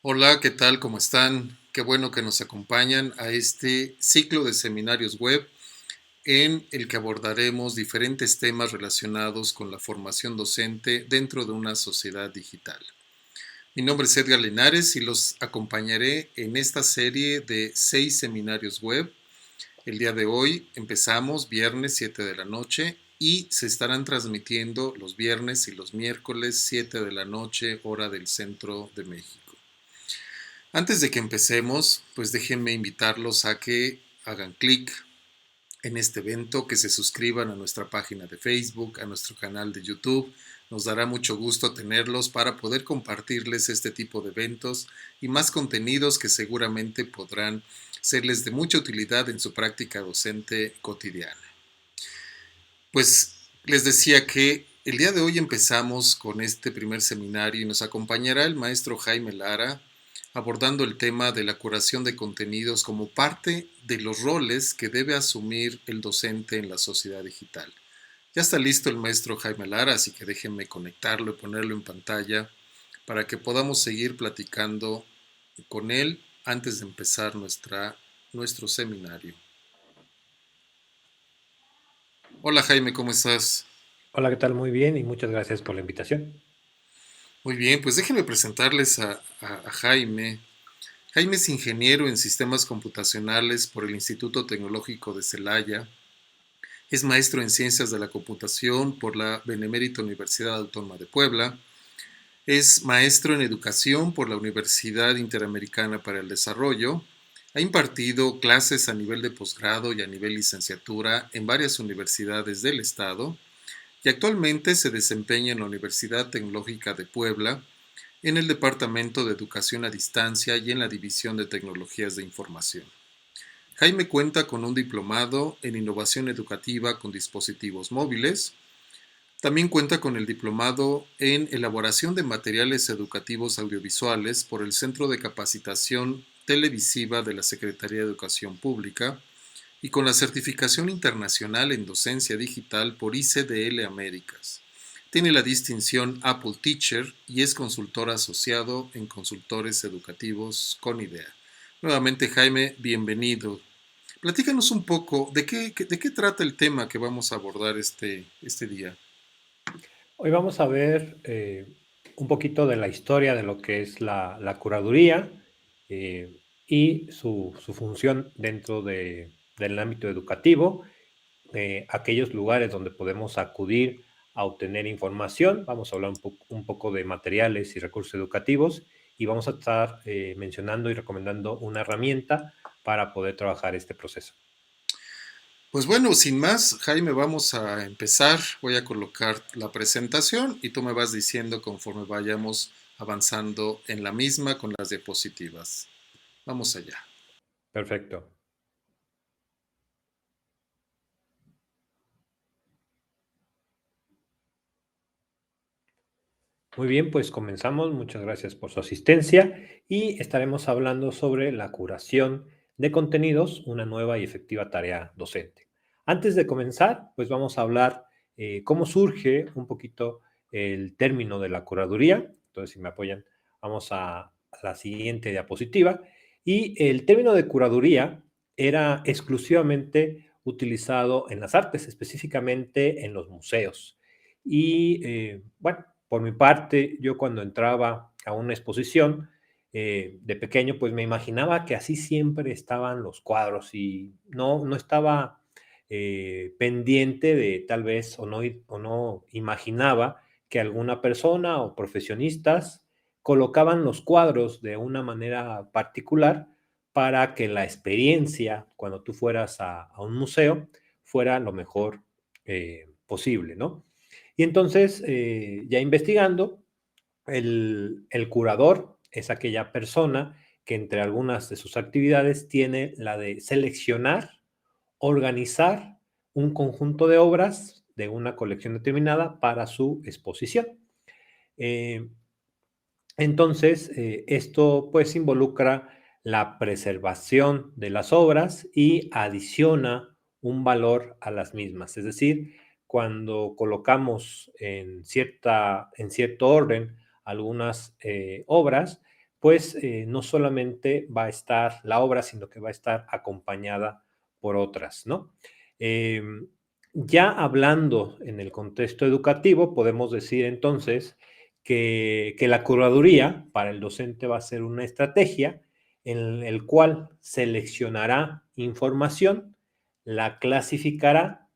Hola, ¿qué tal? ¿Cómo están? Qué bueno que nos acompañan a este ciclo de seminarios web en el que abordaremos diferentes temas relacionados con la formación docente dentro de una sociedad digital. Mi nombre es Edgar Linares y los acompañaré en esta serie de 6 seminarios web. El día de hoy empezamos viernes 7 de la noche y se estarán transmitiendo los viernes y los miércoles 7 de la noche, hora del centro de México. Antes de que empecemos, pues déjenme invitarlos a que hagan clic en este evento, que se suscriban a nuestra página de Facebook, a nuestro canal de YouTube. Nos dará mucho gusto tenerlos para poder compartirles este tipo de eventos y más contenidos que seguramente podrán serles de mucha utilidad en su práctica docente cotidiana. Pues les decía que el día de hoy empezamos con este primer seminario y nos acompañará el maestro Jaime Lara abordando el tema de la curación de contenidos como parte de los roles que debe asumir el docente en la sociedad digital. Ya está listo el maestro Jaime Lara, así que déjenme conectarlo y ponerlo en pantalla para que podamos seguir platicando con él antes de empezar nuestro seminario. Hola Jaime, ¿cómo estás? Hola, ¿qué tal? Muy bien y muchas gracias por la invitación. Muy bien, pues déjenme presentarles a Jaime. Jaime es ingeniero en sistemas computacionales por el Instituto Tecnológico de Celaya. Es maestro en ciencias de la computación por la Benemérita Universidad Autónoma de Puebla. Es maestro en educación por la Universidad Interamericana para el Desarrollo. Ha impartido clases a nivel de posgrado y a nivel licenciatura en varias universidades del estado y actualmente se desempeña en la Universidad Tecnológica de Puebla en el Departamento de Educación a Distancia y en la División de Tecnologías de Información. Jaime cuenta con un diplomado en Innovación Educativa con Dispositivos Móviles. También cuenta con el diplomado en Elaboración de Materiales Educativos Audiovisuales por el Centro de Capacitación Televisiva de la Secretaría de Educación Pública y con la certificación internacional en docencia digital por ICDL Américas. Tiene la distinción Apple Teacher y es consultor asociado en consultores educativos con IDEA. Nuevamente, Jaime, bienvenido. Platícanos un poco de qué trata el tema que vamos a abordar este día. Hoy vamos a ver un poquito de la historia de lo que es la curaduría y su función dentro del ámbito educativo, aquellos lugares donde podemos acudir a obtener información. Vamos a hablar un poco de materiales y recursos educativos y vamos a estar mencionando y recomendando una herramienta para poder trabajar este proceso. Pues bueno, sin más, Jaime, vamos a empezar. Voy a colocar la presentación y tú me vas diciendo conforme vayamos avanzando en la misma con las diapositivas. Vamos allá. Perfecto. Muy bien, pues comenzamos. Muchas gracias por su asistencia y estaremos hablando sobre la curación de contenidos, una nueva y efectiva tarea docente. Antes de comenzar, pues vamos a hablar cómo surge un poquito el término de la curaduría. Entonces, si me apoyan, vamos a la siguiente diapositiva. Y el término de curaduría era exclusivamente utilizado en las artes, específicamente en los museos. Y bueno, por mi parte, yo cuando entraba a una exposición de pequeño, pues me imaginaba que así siempre estaban los cuadros y no estaba pendiente de tal vez o no imaginaba que alguna persona o profesionistas colocaban los cuadros de una manera particular para que la experiencia cuando tú fueras a un museo fuera lo mejor posible, ¿no? Y entonces, ya investigando, el curador es aquella persona que entre algunas de sus actividades tiene la de seleccionar, organizar un conjunto de obras de una colección determinada para su exposición. Eh, entonces, esto pues involucra la preservación de las obras y adiciona un valor a las mismas. Es decir, cuando colocamos en cierto orden algunas obras, pues no solamente va a estar la obra, sino que va a estar acompañada por otras, ¿no? Eh, ya hablando en el contexto educativo, podemos decir entonces que la curaduría para el docente va a ser una estrategia en el cual seleccionará información, la clasificará,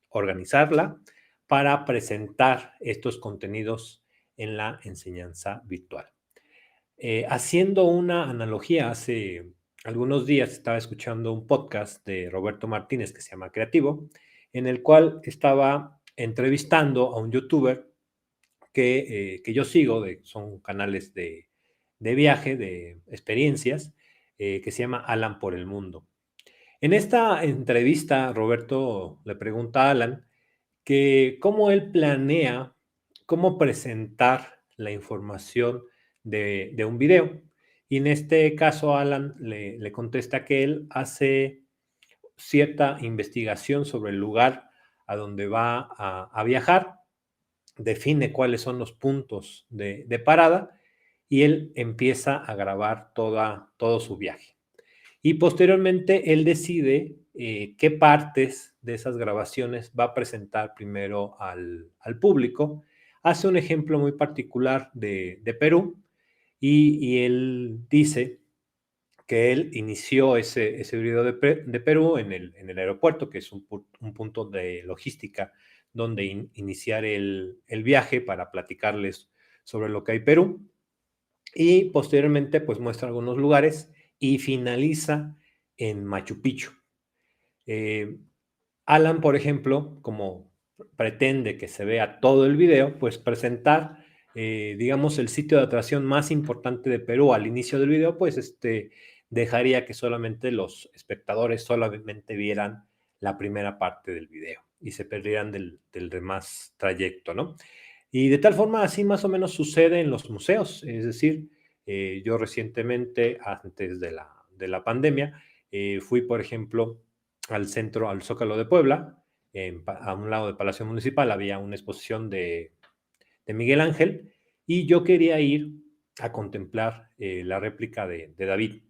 organizarla para presentar estos contenidos en la enseñanza virtual. Haciendo una analogía, hace algunos días estaba escuchando un podcast de Roberto Martínez que se llama Creativo, en el cual estaba entrevistando a un youtuber que yo sigo, son canales de viaje, de experiencias, que se llama Alan por el Mundo. En esta entrevista, Roberto le pregunta a Alan que cómo él planea, cómo presentar la información de un video. Y en este caso, Alan le contesta que él hace cierta investigación sobre el lugar a donde va a viajar, define cuáles son los puntos de parada y él empieza a grabar todo su viaje. Y posteriormente él decide qué partes de esas grabaciones va a presentar primero al público. Hace un ejemplo muy particular de Perú y él dice que él inició ese video de Perú en el aeropuerto, que es un punto de logística donde iniciar el viaje para platicarles sobre lo que hay Perú. Y posteriormente, pues muestra algunos lugares y finaliza en Machu Picchu. Eh, Alan, por ejemplo, como pretende que se vea todo el video, pues presentar, digamos, el sitio de atracción más importante de Perú al inicio del video, pues dejaría que solamente los espectadores solamente vieran la primera parte del video y se perdieran del demás trayecto, ¿no? Y de tal forma, así más o menos sucede en los museos. Es decir, yo recientemente, antes de la pandemia, fui, por ejemplo, al centro, al Zócalo de Puebla, a un lado del Palacio Municipal había una exposición de Miguel Ángel y yo quería ir a contemplar la réplica de David.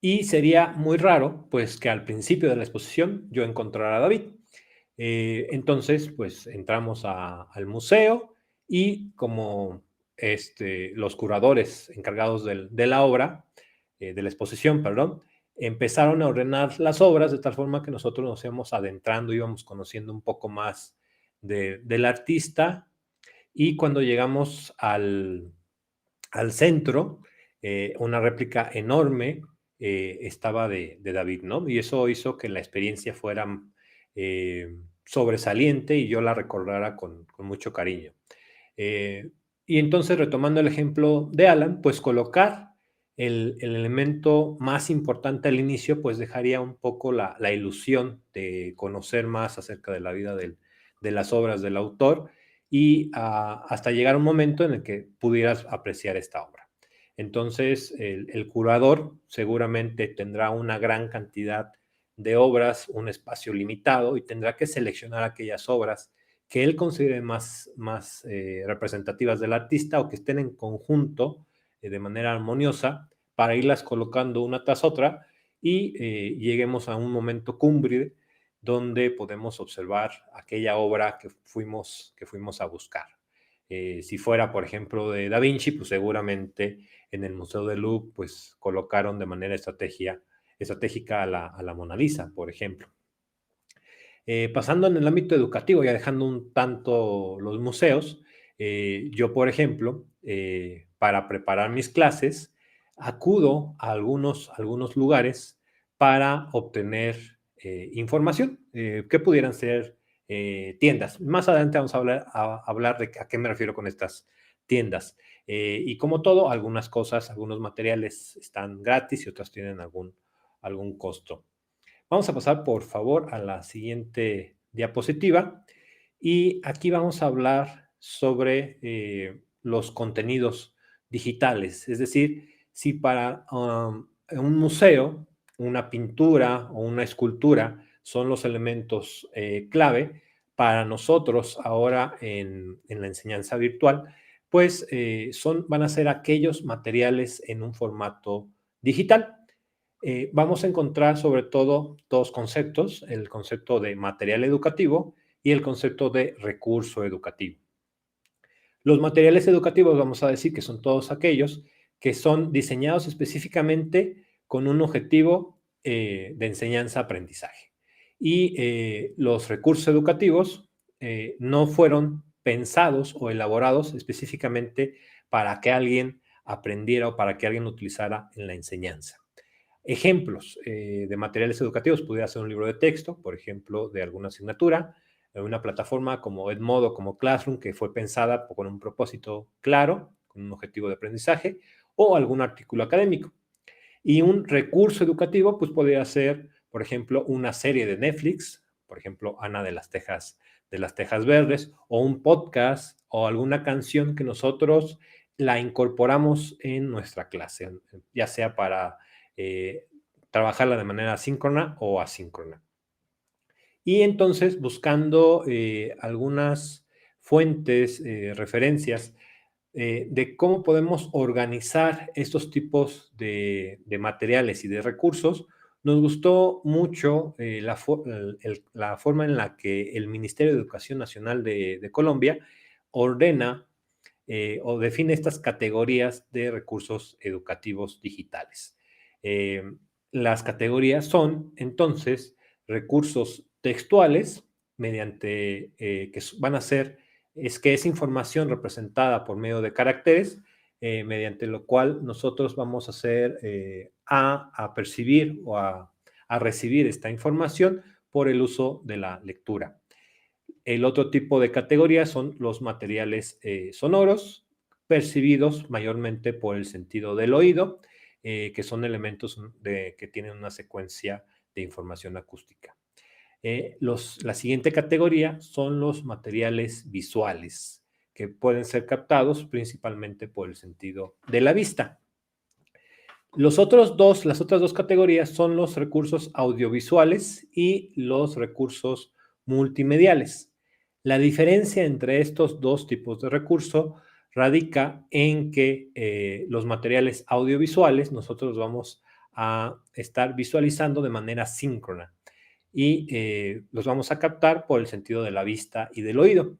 Y sería muy raro, pues, que al principio de la exposición yo encontrara a David. Entonces, pues, entramos al museo y como los curadores encargados de la obra, de la exposición, perdón, empezaron a ordenar las obras de tal forma que nosotros nos íbamos adentrando, íbamos conociendo un poco más del artista y cuando llegamos al centro, una réplica enorme estaba de David, ¿no? Y eso hizo que la experiencia fuera eh, sobresaliente y yo la recordara con mucho cariño. Eh, y entonces, retomando el ejemplo de Alan, pues colocar el elemento más importante al inicio, pues dejaría un poco la ilusión de conocer más acerca de la vida de las obras del autor y hasta llegar a un momento en el que pudieras apreciar esta obra. Entonces, el curador seguramente tendrá una gran cantidad de obras, un espacio limitado y tendrá que seleccionar aquellas obras que él considere más representativas del artista o que estén en conjunto de manera armoniosa para irlas colocando una tras otra y lleguemos a un momento cumbre donde podemos observar aquella obra que fuimos a buscar. Si fuera, por ejemplo, de Da Vinci, pues seguramente en el Museo del Louvre pues colocaron de manera estratégica a la Mona Lisa, por ejemplo. Pasando en el ámbito educativo, ya dejando un tanto los museos, yo, por ejemplo, para preparar mis clases, acudo a algunos lugares para obtener información, que pudieran ser tiendas. Más adelante vamos a hablar de a qué me refiero con estas tiendas. Y como todo, algunas cosas, algunos materiales están gratis y otras tienen algún costo. Vamos a pasar, por favor, a la siguiente diapositiva. Y aquí vamos a hablar sobre los contenidos digitales. Es decir, si para un museo, una pintura o una escultura son los elementos clave, para nosotros ahora en la enseñanza virtual, pues van a ser aquellos materiales en un formato digital. Vamos a encontrar sobre todo dos conceptos, el concepto de material educativo y el concepto de recurso educativo. Los materiales educativos vamos a decir que son todos aquellos que son diseñados específicamente con un objetivo de enseñanza-aprendizaje. Y los recursos educativos no fueron pensados o elaborados específicamente para que alguien aprendiera o para que alguien utilizara en la enseñanza. Ejemplos de materiales educativos, pudiera ser un libro de texto, por ejemplo, de alguna asignatura, una plataforma como Edmodo, como Classroom, que fue pensada con un propósito claro, con un objetivo de aprendizaje, o algún artículo académico. Y un recurso educativo, pues podría ser, por ejemplo, una serie de Netflix, por ejemplo, Ana de las Tejas Verdes, o un podcast, o alguna canción que nosotros la incorporamos en nuestra clase, ya sea para eh, trabajarla de manera síncrona o asíncrona. Y entonces, buscando algunas fuentes, referencias de cómo podemos organizar estos tipos de materiales y de recursos, nos gustó mucho la forma en la que el Ministerio de Educación Nacional de Colombia ordena o define estas categorías de recursos educativos digitales. Eh, las categorías son entonces recursos textuales mediante que van a ser que es información representada por medio de caracteres, mediante lo cual nosotros vamos a hacer a percibir o a recibir esta información por el uso de la lectura. El otro tipo de categoría son los materiales sonoros, percibidos mayormente por el sentido del oído, que son elementos que tienen una secuencia de información acústica. La siguiente categoría son los materiales visuales, que pueden ser captados principalmente por el sentido de la vista. Las otras dos categorías son los recursos audiovisuales y los recursos multimediales. La diferencia entre estos dos tipos de recurso radica en que los materiales audiovisuales nosotros vamos a estar visualizando de manera síncrona y los vamos a captar por el sentido de la vista y del oído.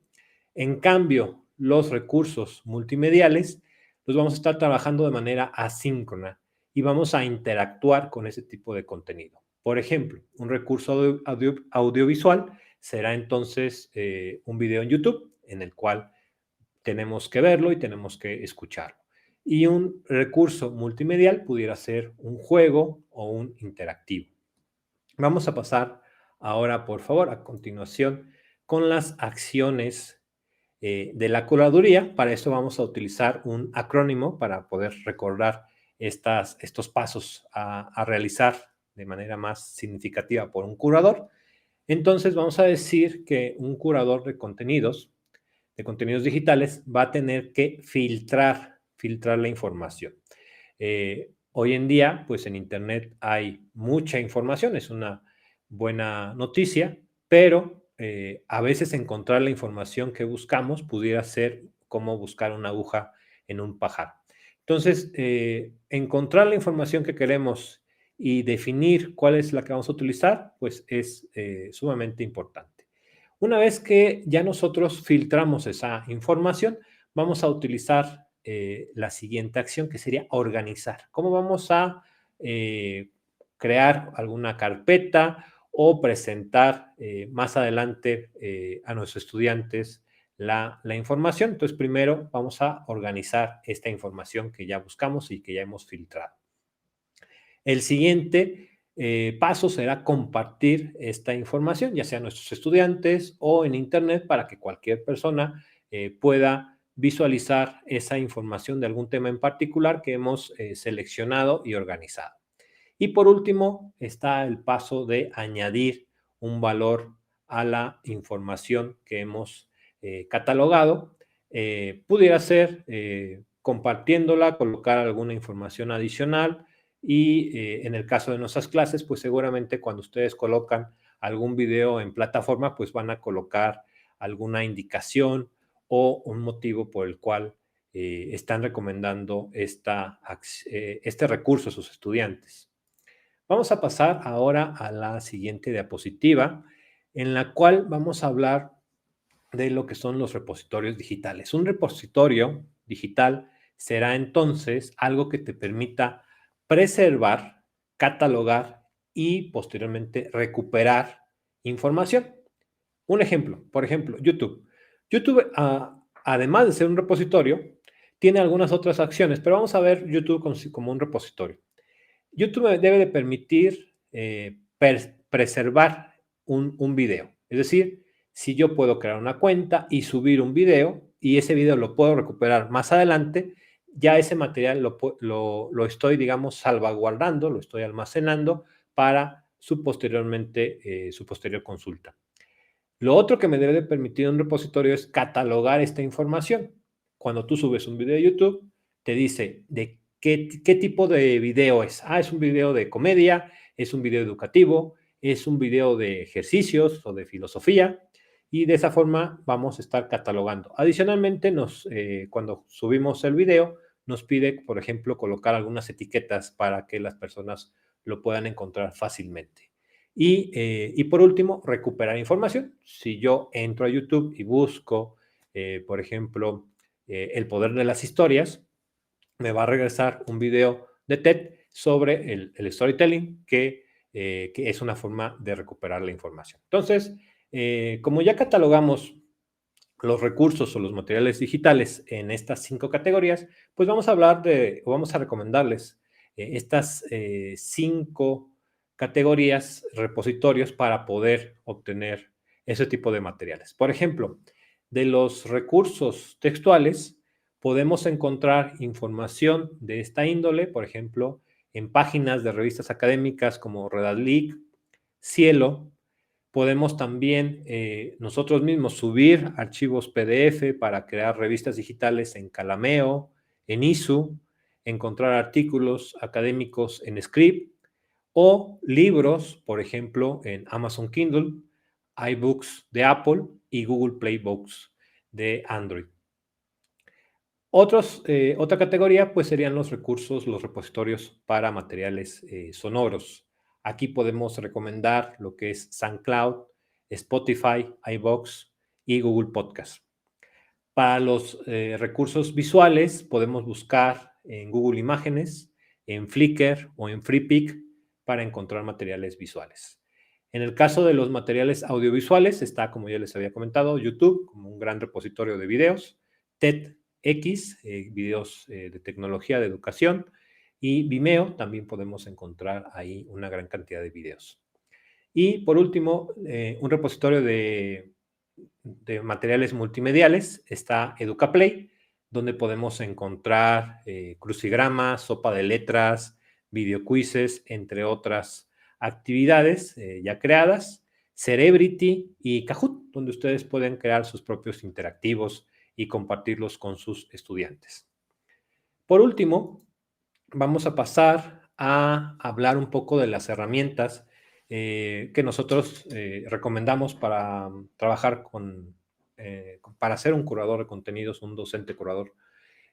En cambio, los recursos multimediales los vamos a estar trabajando de manera asíncrona y vamos a interactuar con ese tipo de contenido. Por ejemplo, un recurso audiovisual será entonces un video en YouTube en el cual tenemos que verlo y tenemos que escucharlo. Y un recurso multimedial pudiera ser un juego o un interactivo. Vamos a pasar ahora, por favor, a continuación con las acciones de la curaduría. Para eso vamos a utilizar un acrónimo para poder recordar estos pasos a realizar de manera más significativa por un curador. Entonces vamos a decir que un curador de contenidos digitales, va a tener que filtrar la información. Hoy en día, pues en Internet hay mucha información, es una buena noticia, pero a veces encontrar la información que buscamos pudiera ser como buscar una aguja en un pajar. Entonces, encontrar la información que queremos y definir cuál es la que vamos a utilizar, pues es sumamente importante. Una vez que ya nosotros filtramos esa información, vamos a utilizar la siguiente acción, que sería organizar. ¿Cómo vamos a crear alguna carpeta o presentar más adelante a nuestros estudiantes la información? Entonces, primero vamos a organizar esta información que ya buscamos y que ya hemos filtrado. El siguiente paso será compartir esta información, ya sea a nuestros estudiantes o en Internet, para que cualquier persona pueda visualizar esa información de algún tema en particular que hemos seleccionado y organizado. Y por último, está el paso de añadir un valor a la información que hemos catalogado. Pudiera ser compartiéndola, colocar alguna información adicional y en el caso de nuestras clases, pues seguramente cuando ustedes colocan algún video en plataforma, pues van a colocar alguna indicación o un motivo por el cual están recomendando este recurso a sus estudiantes. Vamos a pasar ahora a la siguiente diapositiva, en la cual vamos a hablar de lo que son los repositorios digitales. Un repositorio digital será entonces algo que te permita preservar, catalogar y posteriormente recuperar información. Un ejemplo, por ejemplo, YouTube. YouTube, además de ser un repositorio, tiene algunas otras acciones, pero vamos a ver YouTube como un repositorio. YouTube debe de permitir preservar un video. Es decir, si yo puedo crear una cuenta y subir un video y ese video lo puedo recuperar más adelante, ya ese material lo estoy, digamos, salvaguardando, lo estoy almacenando para su posterior consulta. Lo otro que me debe de permitir un repositorio es catalogar esta información. Cuando tú subes un video de YouTube, te dice de qué tipo de video es. Es un video de comedia, es un video educativo, es un video de ejercicios o de filosofía, y de esa forma vamos a estar catalogando. Adicionalmente, cuando subimos el video, nos pide, por ejemplo, colocar algunas etiquetas para que las personas lo puedan encontrar fácilmente. Y por último, recuperar información. Si yo entro a YouTube y busco, por ejemplo, el poder de las historias, me va a regresar un video de TED sobre el storytelling, que es una forma de recuperar la información. Entonces, como ya catalogamos los recursos o los materiales digitales en estas 5 categorías, pues vamos a recomendarles estas 5 categorías, repositorios para poder obtener ese tipo de materiales. Por ejemplo, de los recursos textuales, podemos encontrar información de esta índole, por ejemplo, en páginas de revistas académicas como Redalic, Cielo. Podemos también nosotros mismos subir archivos PDF para crear revistas digitales en Calameo, en ISU, encontrar artículos académicos en Script o libros, por ejemplo, en Amazon Kindle, iBooks de Apple y Google Play Books de Android. Otra categoría pues serían los recursos, los repositorios para materiales sonoros. Aquí podemos recomendar lo que es SoundCloud, Spotify, iVoox y Google Podcast. Para los recursos visuales podemos buscar en Google Imágenes, en Flickr o en Freepik para encontrar materiales visuales. En el caso de los materiales audiovisuales está, como ya les había comentado, YouTube como un gran repositorio de videos, TEDx, videos de tecnología, de educación, y Vimeo, también podemos encontrar ahí una gran cantidad de videos. Y por último, un repositorio de materiales multimediales está EducaPlay, donde podemos encontrar crucigramas, sopa de letras, videoquizzes, entre otras actividades ya creadas, Cerebrity y Kahoot, donde ustedes pueden crear sus propios interactivos y compartirlos con sus estudiantes. Por último, vamos a pasar a hablar un poco de las herramientas que nosotros recomendamos para trabajar para ser un curador de contenidos, un docente curador.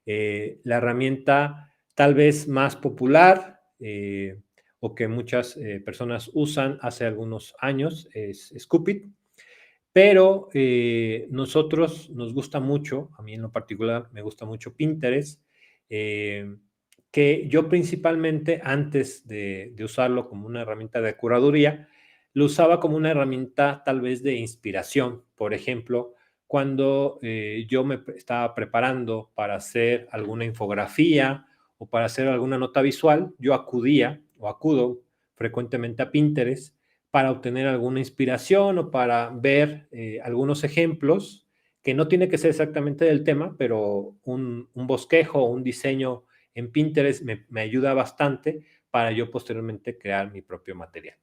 La herramienta tal vez más popular o que muchas personas usan hace algunos años es Scoopit, pero nosotros nos gusta mucho, a mí en lo particular me gusta mucho Pinterest, que yo principalmente antes de usarlo como una herramienta de curaduría, lo usaba como una herramienta tal vez de inspiración. Por ejemplo, cuando yo me estaba preparando para hacer alguna infografía o para hacer alguna nota visual, yo acudía o acudo frecuentemente a Pinterest para obtener alguna inspiración o para ver algunos ejemplos, que no tiene que ser exactamente del tema, pero un bosquejo o un diseño en Pinterest me ayuda bastante para yo posteriormente crear mi propio material.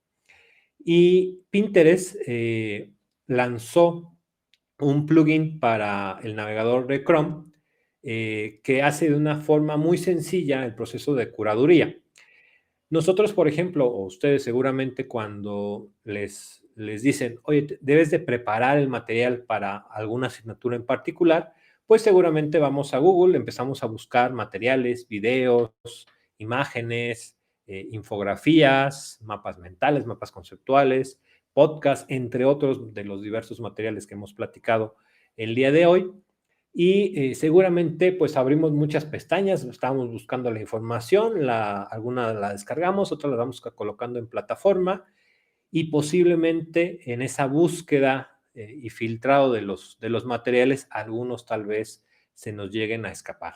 Y Pinterest lanzó un plugin para el navegador de Chrome que hace de una forma muy sencilla el proceso de curaduría. Nosotros, por ejemplo, o ustedes seguramente cuando les dicen, oye, debes de preparar el material para alguna asignatura en particular, pues seguramente vamos a Google, empezamos a buscar materiales, videos, imágenes, infografías, mapas mentales, mapas conceptuales, podcast, entre otros de los diversos materiales que hemos platicado el día de hoy. Y seguramente pues abrimos muchas pestañas, estamos buscando la información, alguna la descargamos, otra la vamos colocando en plataforma y posiblemente en esa búsqueda y filtrado de los materiales, algunos tal vez se nos lleguen a escapar.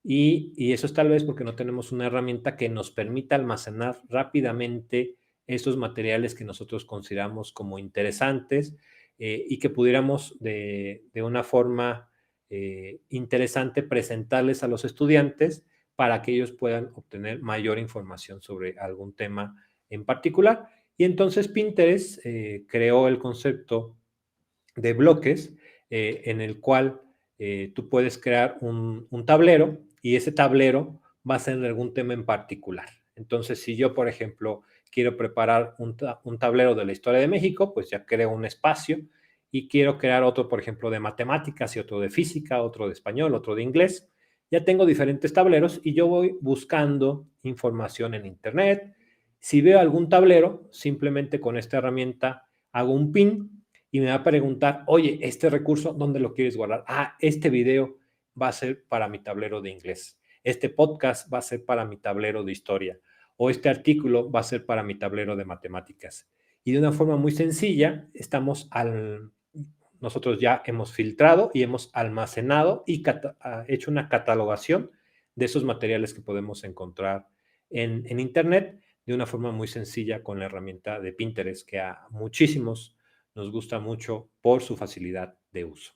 Y eso es tal vez porque no tenemos una herramienta que nos permita almacenar rápidamente esos materiales que nosotros consideramos como interesantes y que pudiéramos de una forma interesante presentarles a los estudiantes para que ellos puedan obtener mayor información sobre algún tema en particular. Y entonces Pinterest creó el concepto de bloques en el cual tú puedes crear un tablero y ese tablero va a ser de algún tema en particular. Entonces, si yo, por ejemplo, quiero preparar un tablero de la historia de México, pues ya creo un espacio y quiero crear otro, por ejemplo, de matemáticas y otro de física, otro de español, otro de inglés. Ya tengo diferentes tableros y yo voy buscando información en Internet. Si veo algún tablero, simplemente con esta herramienta hago un pin y me va a preguntar, oye, este recurso, ¿dónde lo quieres guardar? Ah, este video va a ser para mi tablero de inglés. Este podcast va a ser para mi tablero de historia. O este artículo va a ser para mi tablero de matemáticas. Y de una forma muy sencilla, nosotros ya hemos filtrado y hemos almacenado y hecho una catalogación de esos materiales que podemos encontrar en Internet de una forma muy sencilla con la herramienta de Pinterest, que a muchísimos nos gusta mucho por su facilidad de uso.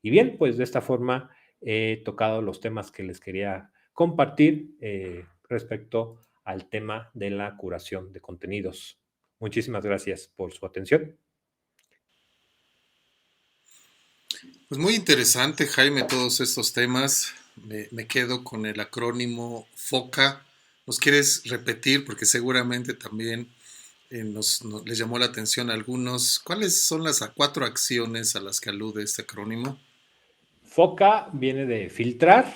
Y bien, pues de esta forma he tocado los temas que les quería compartir respecto al tema de la curación de contenidos. Muchísimas gracias por su atención. Pues muy interesante, Jaime, todos estos temas. Me quedo con el acrónimo FOCA. ¿Nos quieres repetir? Porque seguramente también les llamó la atención a algunos. ¿Cuáles son las cuatro acciones a las que alude este acrónimo? FOCA viene de filtrar,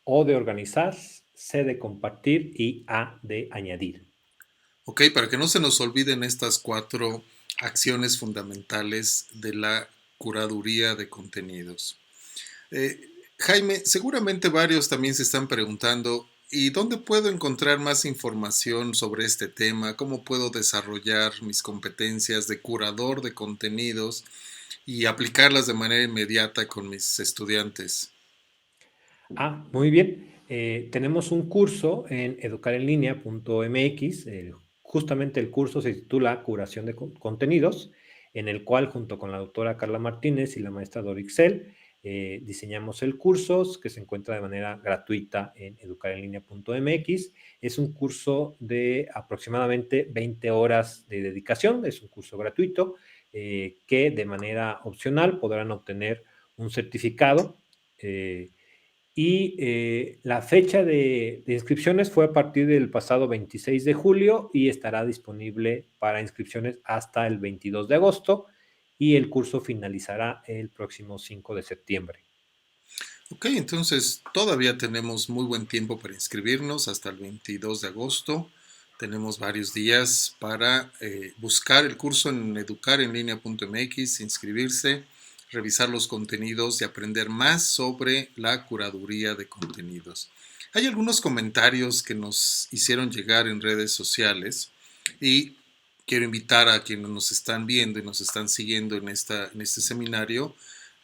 O de organizar, C de compartir y A de añadir. Ok, para que no se nos olviden estas cuatro acciones fundamentales de la curaduría de contenidos. Jaime, seguramente varios también se están preguntando, ¿y dónde puedo encontrar más información sobre este tema? ¿Cómo puedo desarrollar mis competencias de curador de contenidos y aplicarlas de manera inmediata con mis estudiantes? Ah, muy bien. Tenemos un curso en educarenlinea.mx. Justamente el curso se titula Curación de Contenidos, en el cual junto con la doctora Carla Martínez y la maestra Dorixel diseñamos el curso que se encuentra de manera gratuita en educarenlinea.mx. Es un curso de aproximadamente 20 horas de dedicación, es un curso gratuito que de manera opcional podrán obtener un certificado. Y la fecha de inscripciones fue a partir del pasado 26 de julio y estará disponible para inscripciones hasta el 22 de agosto y el curso finalizará el próximo 5 de septiembre. Ok, entonces todavía tenemos muy buen tiempo para inscribirnos hasta el 22 de agosto. Tenemos varios días para buscar el curso en educarenlinea.mx, inscribirse, revisar los contenidos y aprender más sobre la curaduría de contenidos. Hay algunos comentarios que nos hicieron llegar en redes sociales y quiero invitar a quienes nos están viendo y nos están siguiendo en este seminario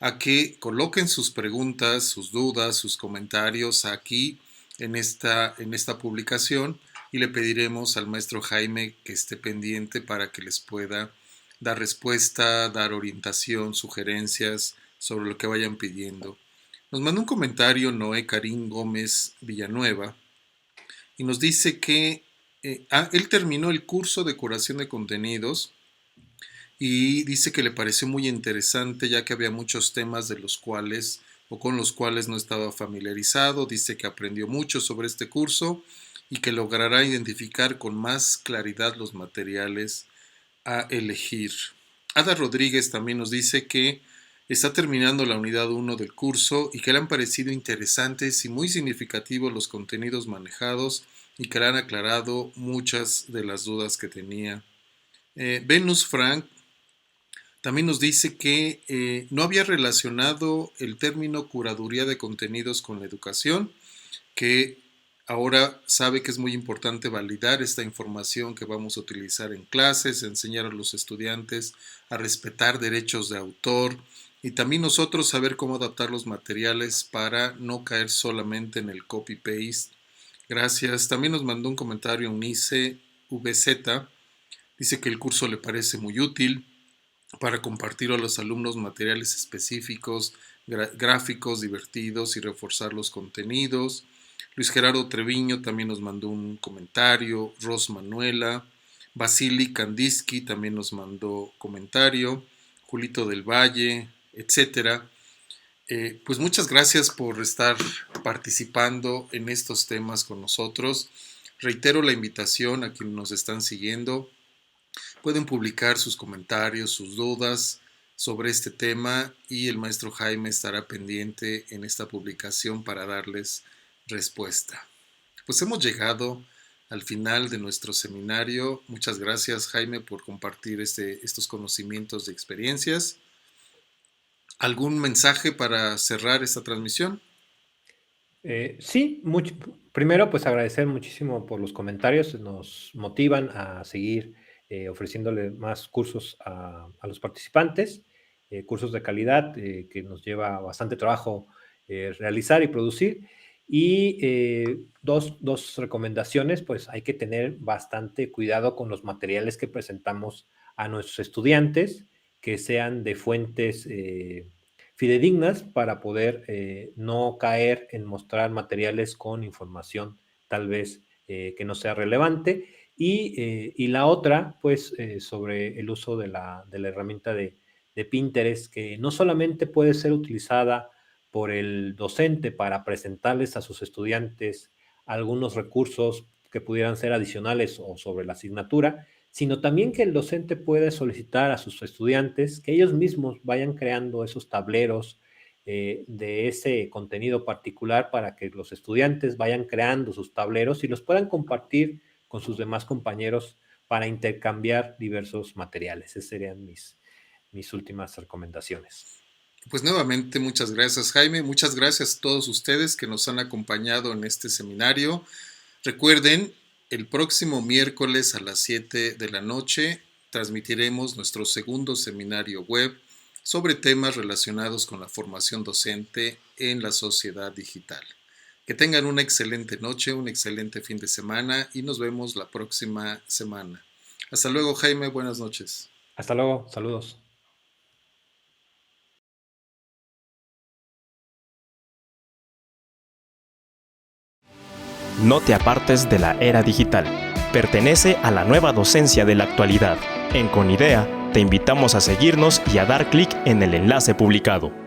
a que coloquen sus preguntas, sus dudas, sus comentarios aquí en esta publicación y le pediremos al maestro Jaime que esté pendiente para que les pueda dar respuesta, dar orientación, sugerencias sobre lo que vayan pidiendo. Nos mandó un comentario Noé Karim Gómez Villanueva y nos dice que él terminó el curso de curación de contenidos y dice que le pareció muy interesante ya que había muchos temas de los cuales o con los cuales no estaba familiarizado. Dice que aprendió mucho sobre este curso y que logrará identificar con más claridad los materiales a elegir. Ada Rodríguez también nos dice que está terminando la unidad 1 del curso y que le han parecido interesantes y muy significativos los contenidos manejados y que le han aclarado muchas de las dudas que tenía. Venus Frank también nos dice que no había relacionado el término curaduría de contenidos con la educación, que ahora sabe que es muy importante validar esta información que vamos a utilizar en clases, enseñar a los estudiantes a respetar derechos de autor y también nosotros saber cómo adaptar los materiales para no caer solamente en el copy-paste. Gracias. También nos mandó un comentario Unice VZ. Dice que el curso le parece muy útil para compartir a los alumnos materiales específicos, gráficos, divertidos y reforzar los contenidos. Luis Gerardo Treviño también nos mandó un comentario. Ros Manuela. Vasily Kandinsky también nos mandó comentario. Julito del Valle, etcétera. Pues muchas gracias por estar participando en estos temas con nosotros. Reitero la invitación a quienes nos están siguiendo. Pueden publicar sus comentarios, sus dudas sobre este tema y el maestro Jaime estará pendiente en esta publicación para darles respuesta. Pues hemos llegado al final de nuestro seminario. Muchas gracias, Jaime, por compartir estos conocimientos de experiencias. ¿Algún mensaje para cerrar esta transmisión? Sí, primero pues agradecer muchísimo por los comentarios, nos motivan a seguir ofreciéndole más cursos a los participantes, cursos de calidad que nos lleva bastante trabajo realizar y producir. Y dos recomendaciones, pues hay que tener bastante cuidado con los materiales que presentamos a nuestros estudiantes, que sean de fuentes fidedignas para poder no caer en mostrar materiales con información tal vez que no sea relevante. Y la otra, pues, sobre el uso de la herramienta de Pinterest, que no solamente puede ser utilizada por el docente para presentarles a sus estudiantes algunos recursos que pudieran ser adicionales o sobre la asignatura, sino también que el docente puede solicitar a sus estudiantes que ellos mismos vayan creando esos tableros de ese contenido particular para que los estudiantes vayan creando sus tableros y los puedan compartir con sus demás compañeros para intercambiar diversos materiales. Esas serían mis últimas recomendaciones. Pues nuevamente muchas gracias, Jaime. Muchas gracias a todos ustedes que nos han acompañado en este seminario. Recuerden, el próximo miércoles a las 7 de la noche transmitiremos nuestro segundo seminario web sobre temas relacionados con la formación docente en la sociedad digital. Que tengan una excelente noche, un excelente fin de semana y nos vemos la próxima semana. Hasta luego, Jaime. Buenas noches. Hasta luego. Saludos. No te apartes de la era digital. Pertenece a la nueva docencia de la actualidad. En Conidea, te invitamos a seguirnos y a dar clic en el enlace publicado.